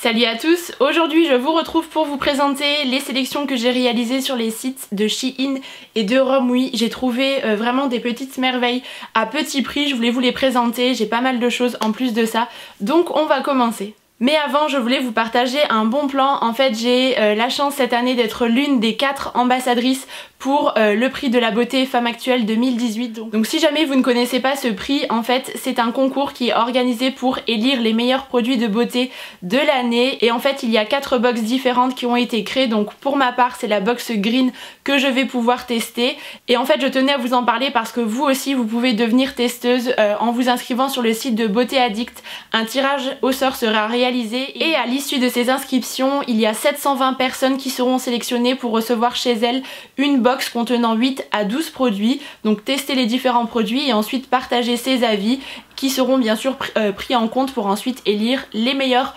Salut à tous, aujourd'hui je vous retrouve pour vous présenter les sélections que j'ai réalisées sur les sites de Shein et de Romwe. J'ai trouvé vraiment des petites merveilles à petit prix, je voulais vous les présenter, j'ai pas mal de choses en plus de ça, donc on va commencer. Mais avant, je voulais vous partager un bon plan. En fait, j'ai la chance cette année d'être l'une des 4 ambassadrices pour le prix de la beauté Femme Actuelle 2018. Donc si jamais vous ne connaissez pas ce prix, en fait, c'est un concours qui est organisé pour élire les meilleurs produits de beauté de l'année. Et en fait, il y a 4 box différentes qui ont été créées. Donc pour ma part, c'est la box green que je vais pouvoir tester. Et en fait, je tenais à vous en parler parce que vous aussi, vous pouvez devenir testeuse en vous inscrivant sur le site de Beauté Addict. Un tirage au sort sera réalisé. Et à l'issue de ces inscriptions, il y a 720 personnes qui seront sélectionnées pour recevoir chez elles une box contenant 8 à 12 produits. Donc tester les différents produits et ensuite partager ses avis qui seront bien sûr pris en compte pour ensuite élire les meilleurs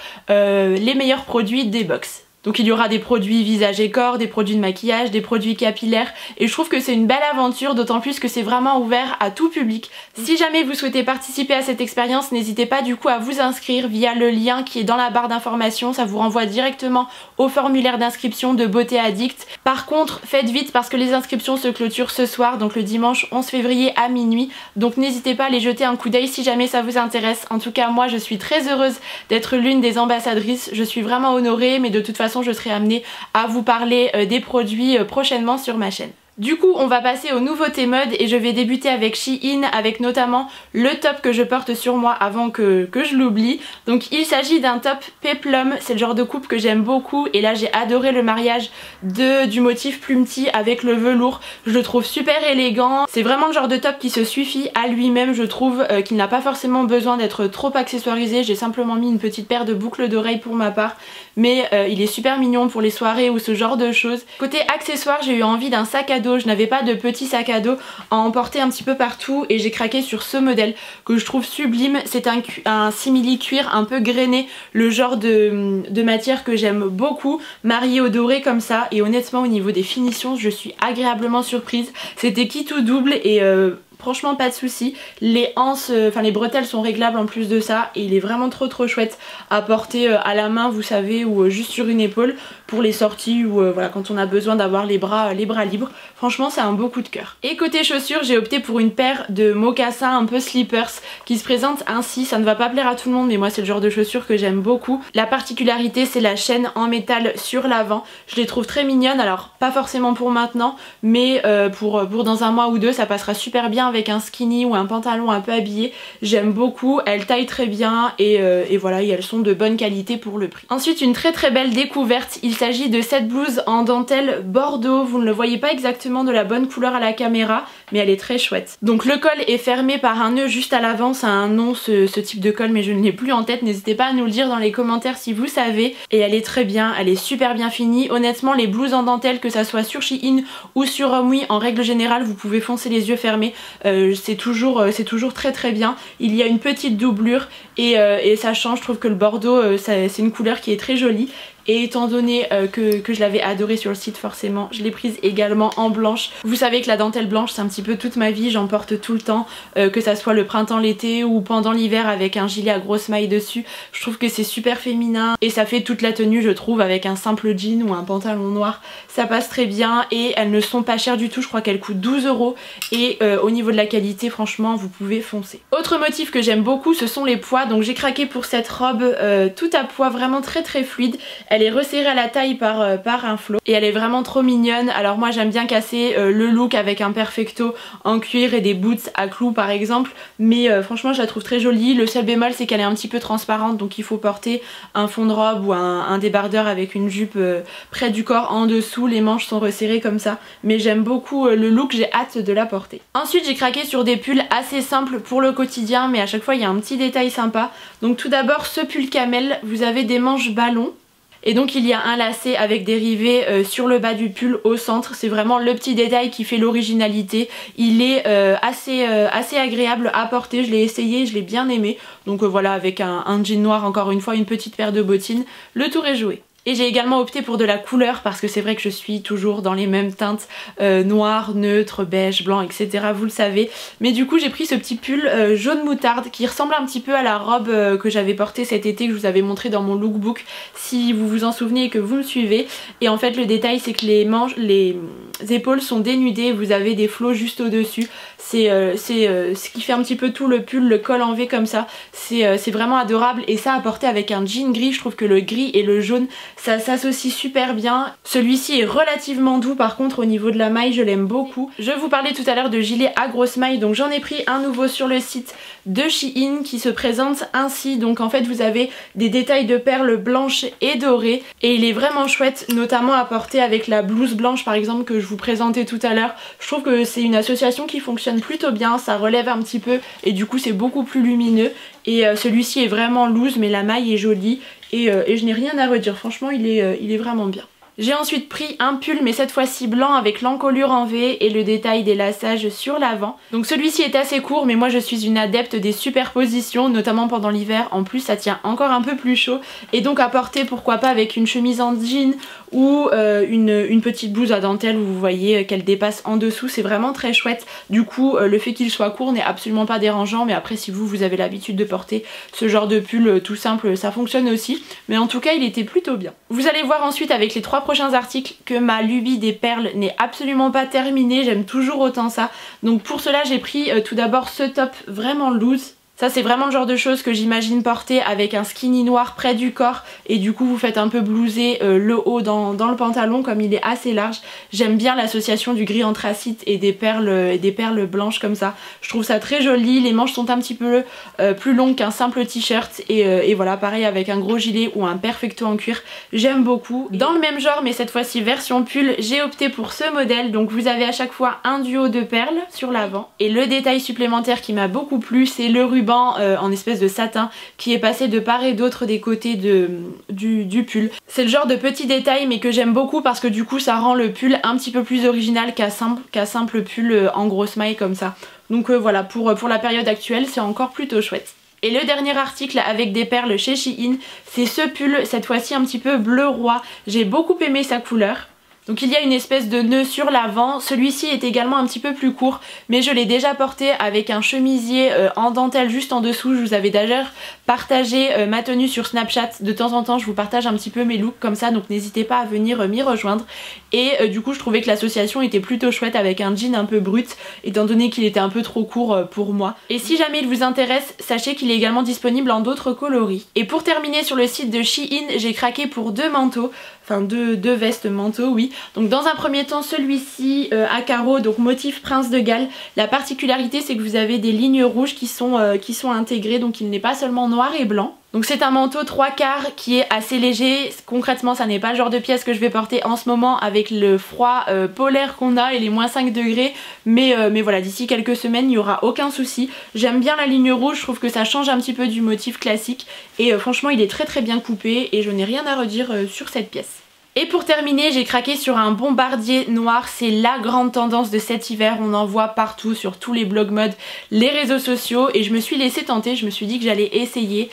produits des box. Donc il y aura des produits visage et corps, des produits de maquillage, des produits capillaires et je trouve que c'est une belle aventure, d'autant plus que c'est vraiment ouvert à tout public. Si jamais vous souhaitez participer à cette expérience, n'hésitez pas du coup à vous inscrire via le lien qui est dans la barre d'informations, ça vous renvoie directement au formulaire d'inscription de Beauté Addict. Par contre, faites vite parce que les inscriptions se clôturent ce soir, donc le dimanche 11 février à minuit, donc n'hésitez pas à aller jeter un coup d'œil si jamais ça vous intéresse. En tout cas, moi je suis très heureuse d'être l'une des ambassadrices, je suis vraiment honorée, mais de toute façon je serai amenée à vous parler des produits prochainement sur ma chaîne. Du coup on va passer aux nouveautés mode et je vais débuter avec Shein avec notamment le top que je porte sur moi avant que je l'oublie. Donc il s'agit d'un top péplum, c'est le genre de coupe que j'aime beaucoup et là j'ai adoré le mariage du motif plumetis avec le velours. Je le trouve super élégant, c'est vraiment le genre de top qui se suffit à lui-même, je trouve qu'il n'a pas forcément besoin d'être trop accessoirisé. J'ai simplement mis une petite paire de boucles d'oreilles pour ma part, mais il est super mignon pour les soirées ou ce genre de choses. Côté accessoires, j'ai eu envie d'un sac à dos. Je n'avais pas de petit sac à dos à emporter un petit peu partout et j'ai craqué sur ce modèle que je trouve sublime. C'est un simili cuir un peu grainé, le genre de matière que j'aime beaucoup, marié au doré comme ça, et honnêtement au niveau des finitions je suis agréablement surprise. C'était kit ou double et franchement pas de soucis. Les anses, enfin les bretelles sont réglables en plus de ça et il est vraiment trop chouette à porter à la main, vous savez, ou juste sur une épaule pour les sorties ou voilà, quand on a besoin d'avoir les bras libres. Franchement c'est un beau coup de cœur. Et côté chaussures, j'ai opté pour une paire de mocassins un peu slippers qui se présentent ainsi. Ça ne va pas plaire à tout le monde mais moi c'est le genre de chaussures que j'aime beaucoup. La particularité c'est la chaîne en métal sur l'avant. Je les trouve très mignonnes, alors pas forcément pour maintenant mais pour dans un mois ou deux ça passera super bien avec un skinny ou un pantalon un peu habillé. J'aime beaucoup, elles taillent très bien et voilà, et elles sont de bonne qualité pour le prix. Ensuite une très belle découverte, il s'agit de cette blouse en dentelle bordeaux. Vous ne le voyez pas exactement de la bonne couleur à la caméra mais elle est très chouette. Donc le col est fermé par un nœud juste à l'avant, ça a un nom ce type de col mais je ne l'ai plus en tête, n'hésitez pas à nous le dire dans les commentaires si vous savez. Et elle est très bien, elle est super bien finie. Honnêtement les blouses en dentelle, que ça soit sur Shein ou sur Romwe, en règle générale vous pouvez foncer les yeux fermés. C'est toujours très bien. Il y a une petite doublure et ça change. Je trouve que le bordeaux c'est une couleur qui est très jolie. Et étant donné que je l'avais adoré sur le site, forcément je l'ai prise également en blanche. Vous savez que la dentelle blanche c'est un petit peu toute ma vie, j'en porte tout le temps, que ça soit le printemps, l'été ou pendant l'hiver avec un gilet à grosses mailles dessus. Je trouve que c'est super féminin et ça fait toute la tenue je trouve, avec un simple jean ou un pantalon noir. Ça passe très bien et elles ne sont pas chères du tout, je crois qu'elles coûtent 12 € et au niveau de la qualité franchement vous pouvez foncer. Autre motif que j'aime beaucoup ce sont les pois, donc j'ai craqué pour cette robe tout à pois, vraiment très fluide. Elle est resserrée à la taille par un flot et elle est vraiment trop mignonne. Alors moi j'aime bien casser le look avec un perfecto en cuir et des boots à clous par exemple, mais franchement je la trouve très jolie. Le seul bémol c'est qu'elle est un petit peu transparente, donc il faut porter un fond de robe ou un débardeur avec une jupe près du corps en dessous. Les manches sont resserrées comme ça, mais j'aime beaucoup le look, j'ai hâte de la porter. Ensuite j'ai craqué sur des pulls assez simples pour le quotidien, mais à chaque fois il y a un petit détail sympa. Donc tout d'abord ce pull camel, vous avez des manches ballons. Et donc il y a un lacet avec des rivets sur le bas du pull au centre. C'est vraiment le petit détail qui fait l'originalité. Il est assez agréable à porter, je l'ai essayé, je l'ai bien aimé. Donc voilà, avec un jean noir, encore une fois, une petite paire de bottines, le tour est joué. Et j'ai également opté pour de la couleur parce que c'est vrai que je suis toujours dans les mêmes teintes noir, neutre, beige, blanc, etc. Vous le savez. Mais du coup j'ai pris ce petit pull jaune moutarde qui ressemble un petit peu à la robe que j'avais portée cet été, que je vous avais montré dans mon lookbook si vous vous en souvenez et que vous me suivez. Et en fait le détail c'est que les épaules sont dénudées, vous avez des flots juste au dessus. C'est ce qui fait un petit peu tout le pull, le col en V comme ça. C'est vraiment adorable et ça à porter avec un jean gris. Je trouve que le gris et le jaune ça s'associe super bien. Celui-ci est relativement doux par contre au niveau de la maille, je l'aime beaucoup. Je vous parlais tout à l'heure de gilet à grosse maille, donc j'en ai pris un nouveau sur le site de Shein qui se présente ainsi. Donc en fait vous avez des détails de perles blanches et dorées et il est vraiment chouette, notamment à porter avec la blouse blanche par exemple que je vous présentais tout à l'heure. Je trouve que c'est une association qui fonctionne plutôt bien, ça relève un petit peu et du coup c'est beaucoup plus lumineux. Et celui-ci est vraiment loose mais la maille est jolie et je n'ai rien à redire, franchement il est vraiment bien. J'ai ensuite pris un pull mais cette fois-ci blanc avec l'encolure en V et le détail des lassages sur l'avant. Donc celui-ci est assez court mais moi je suis une adepte des superpositions, notamment pendant l'hiver. En plus ça tient encore un peu plus chaud et donc à porter pourquoi pas avec une chemise en jean ou une petite blouse à dentelle où vous voyez qu'elle dépasse en dessous, c'est vraiment très chouette. Du coup le fait qu'il soit court n'est absolument pas dérangeant, mais après si vous avez l'habitude de porter ce genre de pull tout simple ça fonctionne aussi. Mais en tout cas il était plutôt bien. Vous allez voir ensuite avec les 3 prochains articles que ma lubie des perles n'est absolument pas terminée, j'aime toujours autant ça. Donc pour cela j'ai pris tout d'abord ce top vraiment loose. Ça c'est vraiment le genre de choses que j'imagine porter avec un skinny noir près du corps et du coup vous faites un peu blouser le haut dans le pantalon comme il est assez large. J'aime bien l'association du gris anthracite et des perles blanches comme ça. Je trouve ça très joli, les manches sont un petit peu plus longues qu'un simple t-shirt et voilà, pareil avec un gros gilet ou un perfecto en cuir, j'aime beaucoup. Dans le même genre mais cette fois-ci version pull, j'ai opté pour ce modèle. Donc vous avez à chaque fois un duo de perles sur l'avant et le détail supplémentaire qui m'a beaucoup plu c'est le ruban en espèce de satin qui est passé de part et d'autre des côtés du pull. C'est le genre de petit détail mais que j'aime beaucoup parce que du coup ça rend le pull un petit peu plus original qu'un simple pull en grosse maille comme ça. Donc voilà, pour la période actuelle c'est encore plutôt chouette. Et le dernier article avec des perles chez Shein, c'est ce pull, cette fois-ci un petit peu bleu roi. J'ai beaucoup aimé sa couleur. Donc il y a une espèce de nœud sur l'avant, celui-ci est également un petit peu plus court mais je l'ai déjà porté avec un chemisier en dentelle juste en dessous. Je vous avais d'ailleurs partagé ma tenue sur Snapchat, de temps en temps je vous partage un petit peu mes looks comme ça donc n'hésitez pas à venir m'y rejoindre. Et du coup je trouvais que l'association était plutôt chouette avec un jean un peu brut étant donné qu'il était un peu trop court pour moi. Et si jamais il vous intéresse, sachez qu'il est également disponible en d'autres coloris. Et pour terminer sur le site de Shein, j'ai craqué pour 2 manteaux, enfin deux vestes manteaux oui. Donc dans un premier temps celui-ci à carreaux, donc motif Prince de Galles. La particularité c'est que vous avez des lignes rouges qui sont intégrées, donc il n'est pas seulement noir et blanc. Donc c'est un manteau 3/4 qui est assez léger. Concrètement ça n'est pas le genre de pièce que je vais porter en ce moment avec le froid polaire qu'on a et les moins 5 degrés. Mais voilà, d'ici quelques semaines il n'y aura aucun souci. J'aime bien la ligne rouge, je trouve que ça change un petit peu du motif classique. Et franchement il est très bien coupé et je n'ai rien à redire sur cette pièce. Et pour terminer, j'ai craqué sur un bombardier noir, c'est la grande tendance de cet hiver, on en voit partout sur tous les blogs mode, les réseaux sociaux et je me suis laissée tenter, je me suis dit que j'allais essayer.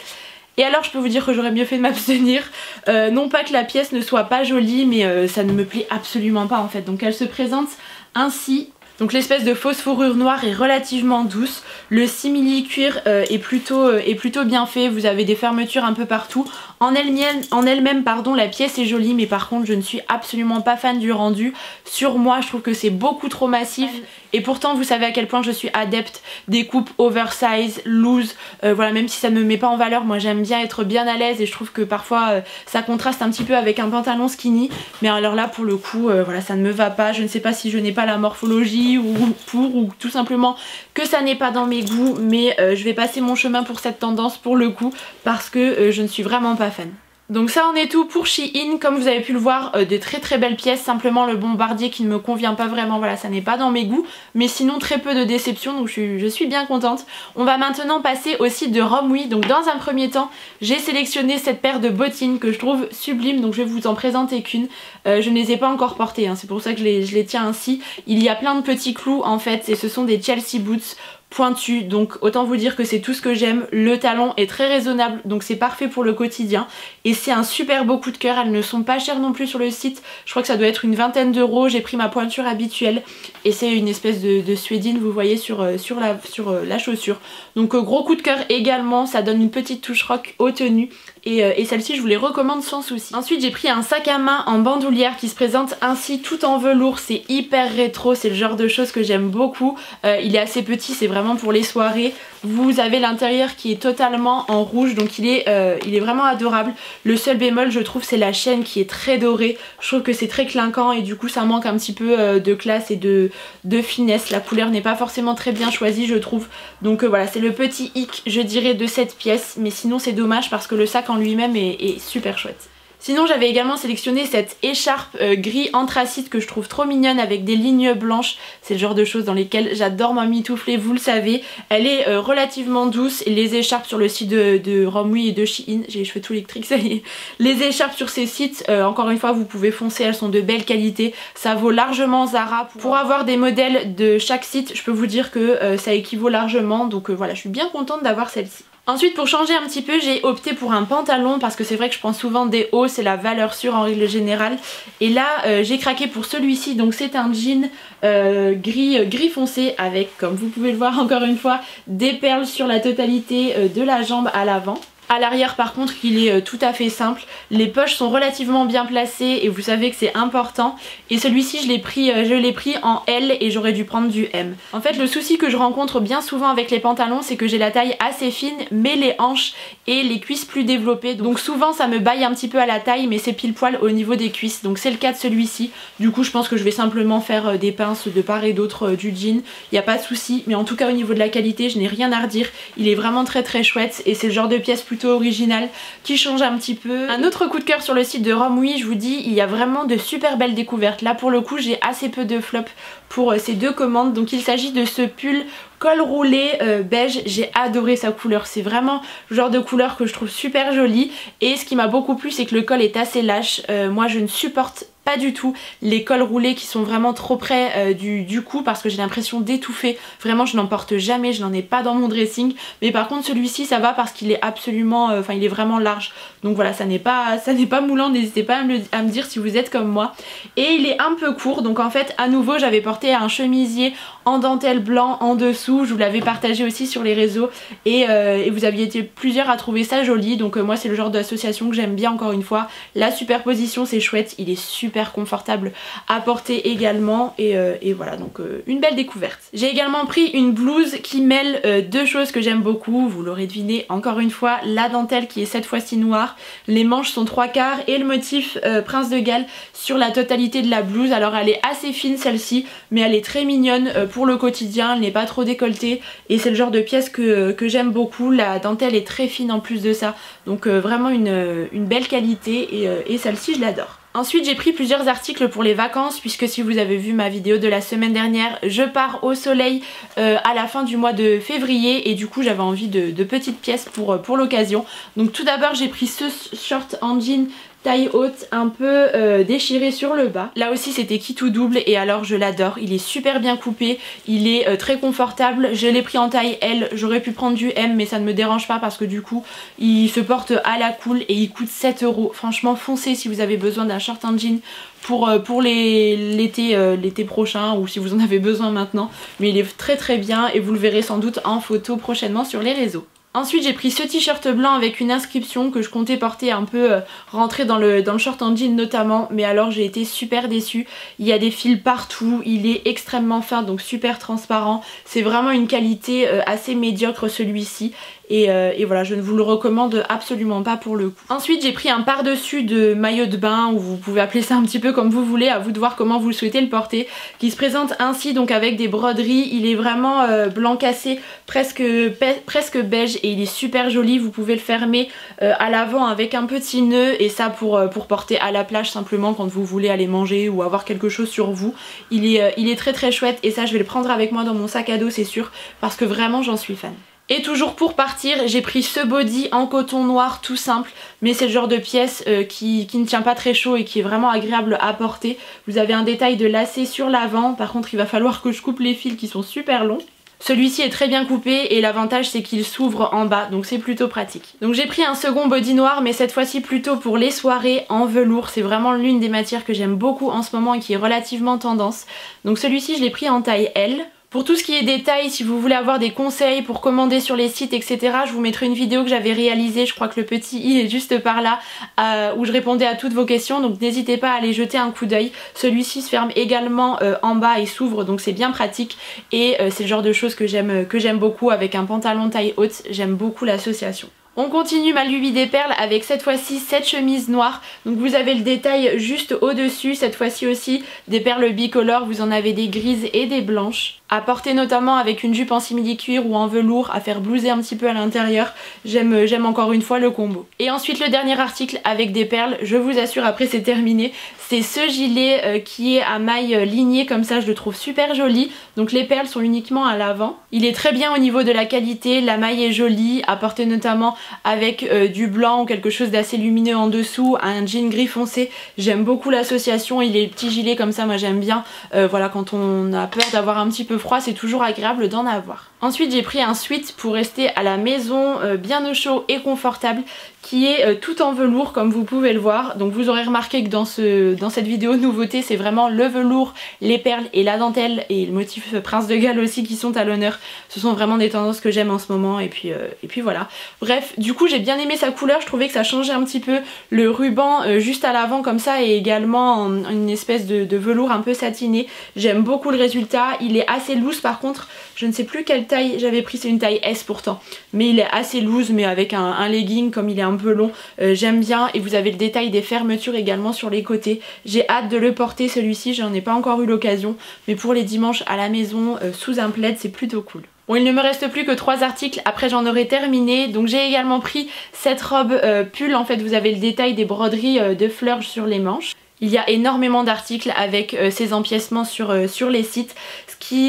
Et alors je peux vous dire que j'aurais mieux fait de m'abstenir, non pas que la pièce ne soit pas jolie mais ça ne me plaît absolument pas en fait. Donc elle se présente ainsi. Donc l'espèce de fausse fourrure noire est relativement douce, le simili cuir est plutôt bien fait, vous avez des fermetures un peu partout. En elle-même, pardon, la pièce est jolie mais par contre je ne suis absolument pas fan du rendu. Sur moi je trouve que c'est beaucoup trop massif et pourtant vous savez à quel point je suis adepte des coupes oversize, loose, voilà, même si ça ne me met pas en valeur, moi j'aime bien être bien à l'aise et je trouve que parfois ça contraste un petit peu avec un pantalon skinny. Mais alors là pour le coup voilà, ça ne me va pas, je ne sais pas si je n'ai pas la morphologie ou tout simplement que ça n'est pas dans mes goûts, mais je vais passer mon chemin pour cette tendance pour le coup parce que je ne suis vraiment pas fan. Donc ça en est tout pour Shein, comme vous avez pu le voir, de très belles pièces, simplement le bombardier qui ne me convient pas vraiment, voilà, ça n'est pas dans mes goûts, mais sinon très peu de déceptions, donc je suis bien contente. On va maintenant passer au site de Romwe. Donc dans un premier temps, j'ai sélectionné cette paire de bottines que je trouve sublime, donc je vais vous en présenter qu'une. Je ne les ai pas encore portées, hein, c'est pour ça que je les tiens ainsi. Il y a plein de petits clous en fait, et ce sont des Chelsea Boots. pointu, donc autant vous dire que c'est tout ce que j'aime. Le talon est très raisonnable, donc c'est parfait pour le quotidien et c'est un super beau coup de cœur. Elles ne sont pas chères non plus sur le site, je crois que ça doit être une vingtaine d'euros. J'ai pris ma pointure habituelle et c'est une espèce de suédine, vous voyez, sur la chaussure. Donc gros coup de cœur également, ça donne une petite touche rock aux tenues et celle-ci je vous les recommande sans souci. Ensuite j'ai pris un sac à main en bandoulière qui se présente ainsi tout en velours, c'est hyper rétro, c'est le genre de choses que j'aime beaucoup. Il est assez petit, c'est vraiment pour les soirées. Vous avez l'intérieur qui est totalement en rouge, donc il est vraiment adorable. Le seul bémol je trouve c'est la chaîne qui est très dorée, je trouve que c'est très clinquant et du coup ça manque un petit peu de classe et de finesse. La couleur n'est pas forcément très bien choisie je trouve, donc voilà, c'est le petit hic je dirais de cette pièce, mais sinon c'est dommage parce que le sac en lui-même est super chouette. Sinon j'avais également sélectionné cette écharpe gris anthracite que je trouve trop mignonne avec des lignes blanches. C'est le genre de choses dans lesquelles j'adore m'emmitoufler, vous le savez. Elle est relativement douce et les écharpes sur le site de Romwe et de Shein, j'ai les cheveux tout électriques ça y est. Les écharpes sur ces sites, encore une fois vous pouvez foncer, elles sont de belle qualité. Ça vaut largement Zara. Pour avoir des modèles de chaque site, je peux vous dire que ça équivaut largement. Donc voilà, je suis bien contente d'avoir celle-ci. Ensuite pour changer un petit peu j'ai opté pour un pantalon parce que c'est vrai que je prends souvent des hauts, c'est la valeur sûre en règle générale. Et là j'ai craqué pour celui-ci, donc c'est un jean gris foncé avec, comme vous pouvez le voir encore une fois, des perles sur la totalité de la jambe à l'avant. À l'arrière par contre il est tout à fait simple, les poches sont relativement bien placées et vous savez que c'est important. Et celui-ci je l'ai pris en L et j'aurais dû prendre du M. En fait le souci que je rencontre bien souvent avec les pantalons c'est que j'ai la taille assez fine mais les hanches et les cuisses plus développées. Donc souvent ça me baille un petit peu à la taille mais c'est pile poil au niveau des cuisses. Donc c'est le cas de celui-ci. Du coup je pense que je vais simplement faire des pinces de part et d'autre du jean. Il n'y a pas de souci, mais en tout cas au niveau de la qualité je n'ai rien à redire. Il est vraiment très chouette et c'est le genre de pièce plutôt original qui change un petit peu. Un autre coup de cœur sur le site de Romwe, je vous dis, il y a vraiment de super belles découvertes. Là pour le coup j'ai assez peu de flops pour ces deux commandes. Donc il s'agit de ce pull col roulé beige, j'ai adoré sa couleur, c'est vraiment le genre de couleur que je trouve super jolie. Et ce qui m'a beaucoup plu c'est que le col est assez lâche, moi je ne supporte pas du tout les cols roulés qui sont vraiment trop près du cou parce que j'ai l'impression d'étouffer. Vraiment je n'en porte jamais, je n'en ai pas dans mon dressing. Mais par contre celui-ci ça va parce qu'il est absolument, enfin il est vraiment large. Donc voilà, ça n'est pas moulant, n'hésitez pas à me dire si vous êtes comme moi. Et il est un peu court, donc en fait à nouveau j'avais porté un chemisier en dentelle blanc en dessous. Je vous l'avais partagé aussi sur les réseaux et vous aviez été plusieurs à trouver ça joli. Donc moi c'est le genre d'association que j'aime bien encore une fois. La superposition c'est chouette, il est super confortable à porter également et voilà, donc une belle découverte. J'ai également pris une blouse qui mêle deux choses que j'aime beaucoup, vous l'aurez deviné encore une fois, la dentelle qui est cette fois-ci noire, les manches sont 3/4 et le motif Prince de Galles sur la totalité de la blouse. Alors elle est assez fine celle-ci mais elle est très mignonne pour le quotidien, elle n'est pas trop décolletée et c'est le genre de pièce que j'aime beaucoup. La dentelle est très fine en plus de ça, donc vraiment une belle qualité et celle-ci je l'adore. Ensuite j'ai pris plusieurs articles pour les vacances puisque si vous avez vu ma vidéo de la semaine dernière, je pars au soleil à la fin du mois de février et du coup j'avais envie de petites pièces pour l'occasion. Donc tout d'abord j'ai pris ce short en jean taille haute un peu déchiré sur le bas. Là aussi c'était kit ou double et alors je l'adore, il est super bien coupé, il est très confortable. Je l'ai pris en taille L, j'aurais pu prendre du M mais ça ne me dérange pas parce que du coup il se porte à la cool et il coûte 7 €. Franchement foncez si vous avez besoin d'un short en jean pour l'été prochain ou si vous en avez besoin maintenant. Mais il est très bien et vous le verrez sans doute en photo prochainement sur les réseaux. Ensuite j'ai pris ce t-shirt blanc avec une inscription que je comptais porter un peu rentrer dans le short en jean notamment, mais alors j'ai été super déçue. Il y a des fils partout, il est extrêmement fin donc super transparent, c'est vraiment une qualité assez médiocre celui-ci. Et voilà, je ne vous le recommande absolument pas pour le coup. Ensuite j'ai pris un par-dessus de maillot de bain, ou vous pouvez appeler ça un petit peu comme vous voulez, à vous de voir comment vous souhaitez le porter, qui se présente ainsi donc avec des broderies. Il est vraiment blanc cassé, presque beige et il est super joli. Vous pouvez le fermer à l'avant avec un petit nœud et ça pour porter à la plage simplement quand vous voulez aller manger ou avoir quelque chose sur vous. Il est très chouette et ça je vais le prendre avec moi dans mon sac à dos c'est sûr parce que vraiment j'en suis fan. Et toujours pour partir, j'ai pris ce body en coton noir tout simple, mais c'est le genre de pièce qui ne tient pas très chaud et qui est vraiment agréable à porter. Vous avez un détail de lacet sur l'avant, par contre il va falloir que je coupe les fils qui sont super longs. Celui-ci est très bien coupé et l'avantage c'est qu'il s'ouvre en bas, donc c'est plutôt pratique. Donc j'ai pris un second body noir, mais cette fois-ci plutôt pour les soirées en velours. C'est vraiment l'une des matières que j'aime beaucoup en ce moment et qui est relativement tendance. Donc celui-ci je l'ai pris en taille L. Pour tout ce qui est détails, si vous voulez avoir des conseils pour commander sur les sites, etc., je vous mettrai une vidéo que j'avais réalisée, je crois que le petit i est juste par là, où je répondais à toutes vos questions, donc n'hésitez pas à aller jeter un coup d'œil. Celui-ci se ferme également en bas et s'ouvre, donc c'est bien pratique, et c'est le genre de choses que j'aime beaucoup avec un pantalon taille haute, j'aime beaucoup l'association. On continue ma lubie des perles avec cette fois-ci cette chemise noire. Donc vous avez le détail juste au-dessus, cette fois-ci aussi des perles bicolores, vous en avez des grises et des blanches. À porter notamment avec une jupe en simili-cuir ou en velours, à faire blouser un petit peu à l'intérieur. J'aime encore une fois le combo. Et ensuite le dernier article avec des perles, je vous assure après c'est terminé. C'est ce gilet qui est à mailles lignées comme ça, je le trouve super joli. Donc les perles sont uniquement à l'avant. Il est très bien au niveau de la qualité, la maille est jolie, à porter notamment avec du blanc ou quelque chose d'assez lumineux en dessous, un jean gris foncé. J'aime beaucoup l'association, il est petit gilet comme ça, moi j'aime bien. Voilà, quand on a peur d'avoir un petit peu froid, c'est toujours agréable d'en avoir. Ensuite j'ai pris un sweat pour rester à la maison, bien au chaud et confortable, qui est tout en velours comme vous pouvez le voir. Donc vous aurez remarqué que dans cette vidéo nouveauté c'est vraiment le velours, les perles et la dentelle et le motif Prince de Galles aussi qui sont à l'honneur. Ce sont vraiment des tendances que j'aime en ce moment et puis voilà. Bref, du coup j'ai bien aimé sa couleur, je trouvais que ça changeait un petit peu le ruban juste à l'avant comme ça et également une espèce de velours un peu satiné. J'aime beaucoup le résultat, il est assez loose par contre, je ne sais plus quelle taille j'avais pris, c'est une taille S pourtant, mais il est assez loose mais avec un legging comme il est un peu long, j'aime bien et vous avez le détail des fermetures également sur les côtés. J'ai hâte de le porter celui-ci, j'en ai pas encore eu l'occasion, mais pour les dimanches à la maison sous un plaid c'est plutôt cool. Bon, il ne me reste plus que 3 articles, après j'en aurai terminé, donc j'ai également pris cette robe pull, en fait vous avez le détail des broderies de fleurs sur les manches. Il y a énormément d'articles avec ces empiècements sur les sites.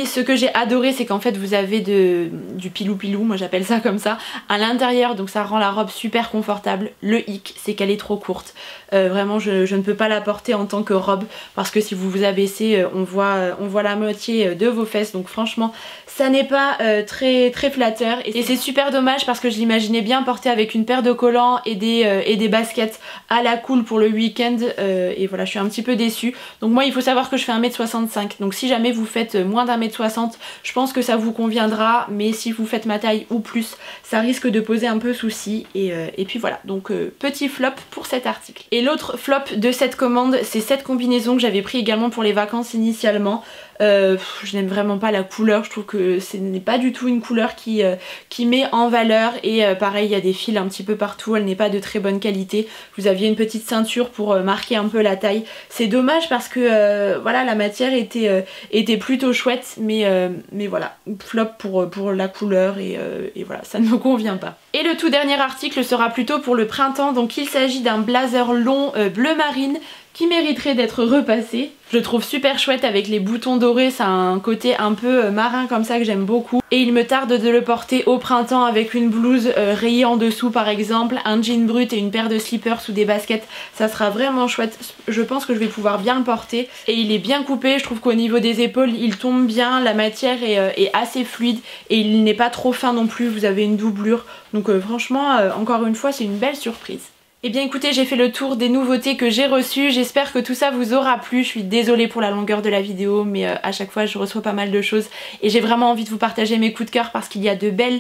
Ce que j'ai adoré c'est qu'en fait vous avez du pilou pilou, moi j'appelle ça comme ça, à l'intérieur, donc ça rend la robe super confortable. Le hic c'est qu'elle est trop courte, vraiment je ne peux pas la porter en tant que robe parce que si vous vous abaissez on voit la moitié de vos fesses, donc franchement ça n'est pas très flatteur et c'est super dommage parce que je l'imaginais bien porter avec une paire de collants et des baskets à la cool pour le week-end et voilà, je suis un petit peu déçue. Donc moi il faut savoir que je fais 1m65, donc si jamais vous faites moins d'1m60 je pense que ça vous conviendra, mais si vous faites ma taille ou plus ça risque de poser un peu souci et puis voilà, donc petit flop pour cet article. Et l'autre flop de cette commande c'est cette combinaison que j'avais pris également pour les vacances initialement. Je n'aime vraiment pas la couleur, je trouve que ce n'est pas du tout une couleur qui met en valeur et pareil il y a des fils un petit peu partout, elle n'est pas de très bonne qualité. Vous aviez une petite ceinture pour marquer un peu la taille, c'est dommage parce que voilà la matière était plutôt chouette mais voilà, flop pour la couleur et voilà, ça ne me convient pas. Et le tout dernier article sera plutôt pour le printemps, donc il s'agit d'un blazer long bleu marine qui mériterait d'être repassé. Je le trouve super chouette avec les boutons dorés, ça a un côté un peu marin comme ça que j'aime beaucoup. Et il me tarde de le porter au printemps avec une blouse rayée en dessous par exemple, un jean brut et une paire de slippers ou des baskets, ça sera vraiment chouette. Je pense que je vais pouvoir bien le porter. Et il est bien coupé, je trouve qu'au niveau des épaules il tombe bien, la matière est assez fluide et il n'est pas trop fin non plus, vous avez une doublure. Donc franchement, encore une fois c'est une belle surprise. Et bien écoutez, j'ai fait le tour des nouveautés que j'ai reçues, j'espère que tout ça vous aura plu. Je suis désolée pour la longueur de la vidéo mais à chaque fois je reçois pas mal de choses et j'ai vraiment envie de vous partager mes coups de cœur parce qu'il y a de belles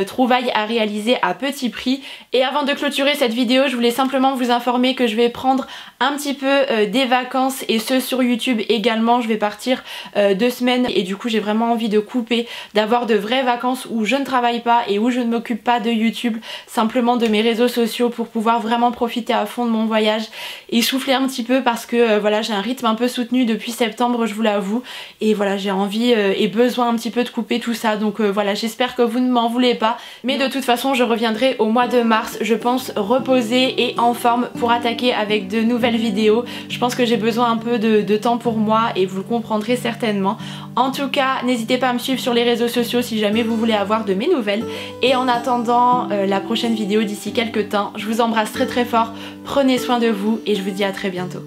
trouvailles à réaliser à petit prix. Et avant de clôturer cette vidéo, je voulais simplement vous informer que je vais prendre un petit peu des vacances et ce sur YouTube également. Je vais partir 2 semaines et du coup j'ai vraiment envie de couper, d'avoir de vraies vacances où je ne travaille pas et où je ne m'occupe pas de YouTube, simplement de mes réseaux sociaux pour pouvoir vraiment profiter à fond de mon voyage et souffler un petit peu parce que voilà, j'ai un rythme un peu soutenu depuis septembre, je vous l'avoue, et voilà, j'ai envie et besoin un petit peu de couper tout ça, donc voilà, j'espère que vous ne m'en voulez pas, mais de toute façon je reviendrai au mois de mars, je pense reposée et en forme pour attaquer avec de nouvelles vidéos. Je pense que j'ai besoin un peu de temps pour moi et vous le comprendrez certainement. En tout cas, n'hésitez pas à me suivre sur les réseaux sociaux si jamais vous voulez avoir de mes nouvelles, et en attendant la prochaine vidéo d'ici quelques temps, je vous embrasse très fort, prenez soin de vous et je vous dis à très bientôt.